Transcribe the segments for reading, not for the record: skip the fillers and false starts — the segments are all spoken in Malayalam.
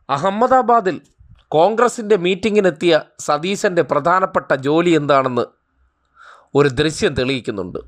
അഹമ്മദാബാദിൽ കോൺഗ്രസിൻ്റെ മീറ്റിങ്ങിനെത്തിയ സതീശൻ്റെ പ്രധാനപ്പെട്ട ജോലി എന്താണെന്ന് ഒരു ദൃശ്യം തെളിയിക്കുന്നുണ്ട്.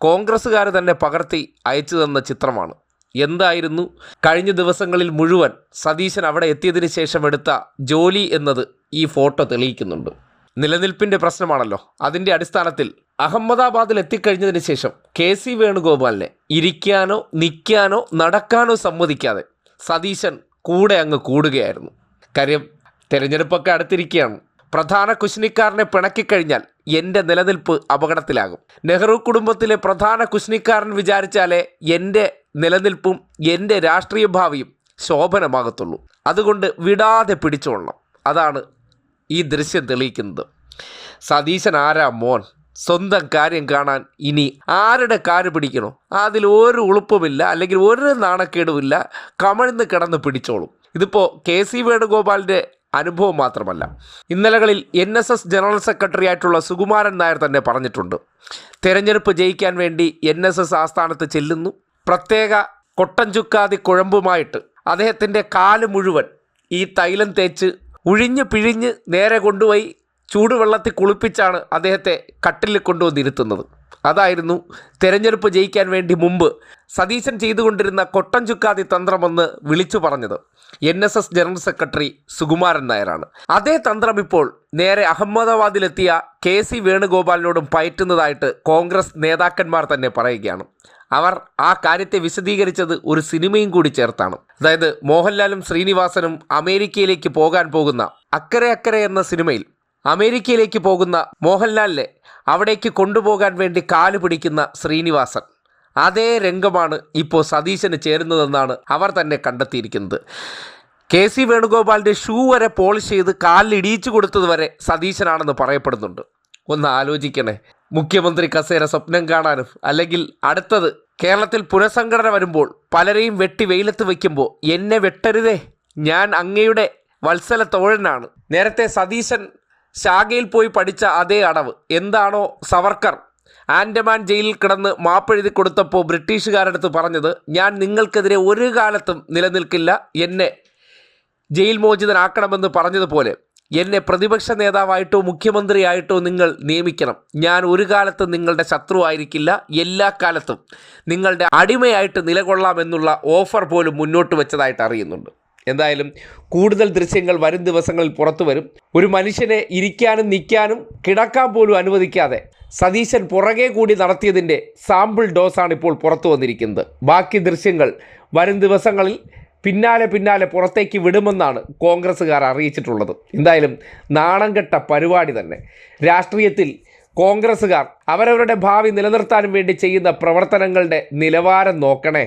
കോൺഗ്രസ്സുകാർ തന്നെ പകർത്തി അയച്ചു തന്ന ചിത്രമാണ്. എന്തായിരുന്നു കഴിഞ്ഞ ദിവസങ്ങളിൽ മുഴുവൻ സതീശൻ അവിടെ എത്തിയതിന് ശേഷം എടുത്ത ജോലി എന്നത് ഈ ഫോട്ടോ തെളിയിക്കുന്നുണ്ട്. നിലനിൽപ്പിൻ്റെ പ്രശ്നമാണല്ലോ. അതിൻ്റെ അടിസ്ഥാനത്തിൽ അഹമ്മദാബാദിൽ എത്തിക്കഴിഞ്ഞതിന് ശേഷം KC വേണുഗോപാലിനെ ഇരിക്കാനോ നിൽക്കാനോ നടക്കാനോ സമ്മതിക്കാതെ സതീശൻ കൂടെ അങ്ങ് കൂടുകയായിരുന്നു. കാര്യം തിരഞ്ഞെടുപ്പൊക്കെ അടുത്തിരിക്കുകയാണ്. പ്രധാന കുശ്നിക്കാരനെ പിണക്കിക്കഴിഞ്ഞാൽ എൻ്റെ നിലനിൽപ്പ് അപകടത്തിലാകും. നെഹ്റു കുടുംബത്തിലെ പ്രധാന കുശ്നിക്കാരൻ വിചാരിച്ചാലേ എൻ്റെ നിലനിൽപ്പും എൻ്റെ രാഷ്ട്രീയ ഭാവിയും ശോഭനമാകത്തുള്ളൂ. അതുകൊണ്ട് വിടാതെ പിടിച്ചോളണം. അതാണ് ഈ ദൃശ്യം തെളിയിക്കുന്നത്. സതീശൻ ആരാ മോൻ? സ്വന്തം കാര്യം കാണാൻ ഇനി ആരുടെ കാര് പിടിക്കണോ? അതിലൊരു ഉളുപ്പുമില്ല, അല്ലെങ്കിൽ ഒരു നാണക്കേടുമില്ല. കമഴ്ന്ന് കിടന്ന് പിടിച്ചോളും. ഇതിപ്പോൾ KC വേണുഗോപാലിൻ്റെ അനുഭവം മാത്രമല്ല. ഇന്നലകളിൽ NSS ജനറൽ സെക്രട്ടറി ആയിട്ടുള്ള സുകുമാരൻ നായർ തന്നെ പറഞ്ഞിട്ടുണ്ട്. തെരഞ്ഞെടുപ്പ് ജയിക്കാൻ വേണ്ടി NSS ആസ്ഥാനത്ത് ചെല്ലുന്നു. പ്രത്യേക കൊട്ടൻ ചുക്കാതി കുഴമ്പുമായിട്ട് അദ്ദേഹത്തിൻ്റെ കാല് മുഴുവൻ ഈ തൈലം തേച്ച് ഉഴിഞ്ഞ് പിഴിഞ്ഞ് നേരെ കൊണ്ടുപോയി ചൂടുവെള്ളത്തിൽ കുളിപ്പിച്ചാണ് അദ്ദേഹത്തെ കട്ടിലിൽ കൊണ്ടുവന്നിരുത്തുന്നത്. അതായിരുന്നു തെരഞ്ഞെടുപ്പ് ജയിക്കാൻ വേണ്ടി മുമ്പ് സതീശൻ ചെയ്തുകൊണ്ടിരുന്ന കൊട്ടൻ ചുക്കാതി തന്ത്രമെന്ന് വിളിച്ചു പറഞ്ഞത് NSS ജനറൽ സെക്രട്ടറി സുകുമാരൻ നായരാണ്. അതേ തന്ത്രം ഇപ്പോൾ നേരെ അഹമ്മദാബാദിലെത്തിയ KC വേണുഗോപാലിനോടും പയറ്റുന്നതായിട്ട് കോൺഗ്രസ് നേതാക്കന്മാർ തന്നെ പറയുകയാണ്. അവർ ആ കാര്യത്തെ വിശദീകരിച്ചത് ഒരു സിനിമയും കൂടി ചേർത്താണ്. അതായത് മോഹൻലാലും ശ്രീനിവാസനും അമേരിക്കയിലേക്ക് പോകാൻ പോകുന്ന അക്കരെ അക്കരെ എന്ന സിനിമയിൽ അമേരിക്കയിലേക്ക് പോകുന്ന മോഹൻലാലിനെ അവിടേക്ക് കൊണ്ടുപോകാൻ വേണ്ടി കാല് പിടിക്കുന്ന ശ്രീനിവാസൻ, അതേ രംഗമാണ് ഇപ്പോൾ സതീശന് ചേരുന്നതെന്നാണ് അവർ തന്നെ കണ്ടെത്തിയിരിക്കുന്നത്. KC വേണുഗോപാലിൻ്റെ ഷൂ വരെ പോളിഷ് ചെയ്ത് കാലിൽ ഇടിയിച്ചു കൊടുത്തത് വരെ സതീശനാണെന്ന് പറയപ്പെടുന്നുണ്ട്. ഒന്ന് ആലോചിക്കണേ. മുഖ്യമന്ത്രി കസേര സ്വപ്നം കാണാനും, അല്ലെങ്കിൽ അടുത്തത് കേരളത്തിൽ പുനഃസംഘടന വരുമ്പോൾ പലരെയും വെട്ടി വെയിലത്ത് വയ്ക്കുമ്പോൾ എന്നെ വെട്ടരുതേ, ഞാൻ അങ്ങയുടെ വത്സല തോഴനാണ്. നേരത്തെ സതീശൻ ശാഖയിൽ പോയി പഠിച്ച അതേ അടവ്. എന്താണോ സവർക്കർ ആൻഡമാൻ ജയിലിൽ കിടന്ന് മാപ്പെഴുതി കൊടുത്തപ്പോൾ ബ്രിട്ടീഷുകാരടുത്ത് പറഞ്ഞത്, ഞാൻ നിങ്ങൾക്കെതിരെ ഒരു കാലത്തും നിലനിൽക്കില്ല, എന്നെ ജയിൽ മോചിതനാക്കണമെന്ന് പറഞ്ഞതുപോലെ എന്നെ പ്രതിപക്ഷ നേതാവായിട്ടോ മുഖ്യമന്ത്രിയായിട്ടോ നിങ്ങൾ നിയമിക്കണം. ഞാൻ ഒരു കാലത്തും നിങ്ങളുടെ ശത്രുവായിരിക്കില്ല, എല്ലാ കാലത്തും നിങ്ങളുടെ അടിമയായിട്ട് നിലകൊള്ളാമെന്നുള്ള ഓഫർ പോലും മുന്നോട്ട് വെച്ചതായിട്ട് അറിയുന്നുണ്ട്. എന്തായാലും കൂടുതൽ ദൃശ്യങ്ങൾ വരും ദിവസങ്ങളിൽ പുറത്തു വരും. ഒരു മനുഷ്യനെ ഇരിക്കാനും നിൽക്കാനും കിടക്കാൻ പോലും അനുവദിക്കാതെ സതീശൻ പുറകെ കൂടി നടത്തിയതിൻ്റെ സാമ്പിൾ ഡോസാണ് ഇപ്പോൾ പുറത്തു വന്നിരിക്കുന്നത്. ബാക്കി ദൃശ്യങ്ങൾ വരും ദിവസങ്ങളിൽ പിന്നാലെ പുറത്തേക്ക് വിടുമെന്നാണ് കോൺഗ്രസ്സുകാർ അറിയിച്ചിട്ടുള്ളത്. എന്തായാലും നാണം കെട്ട പരിപാടി തന്നെ. രാഷ്ട്രീയത്തിൽ കോൺഗ്രസ്സുകാർ അവരവരുടെ ഭാവി നിലനിർത്താനും വേണ്ടി ചെയ്യുന്ന പ്രവർത്തനങ്ങളുടെ നിലവാരം നോക്കണേ.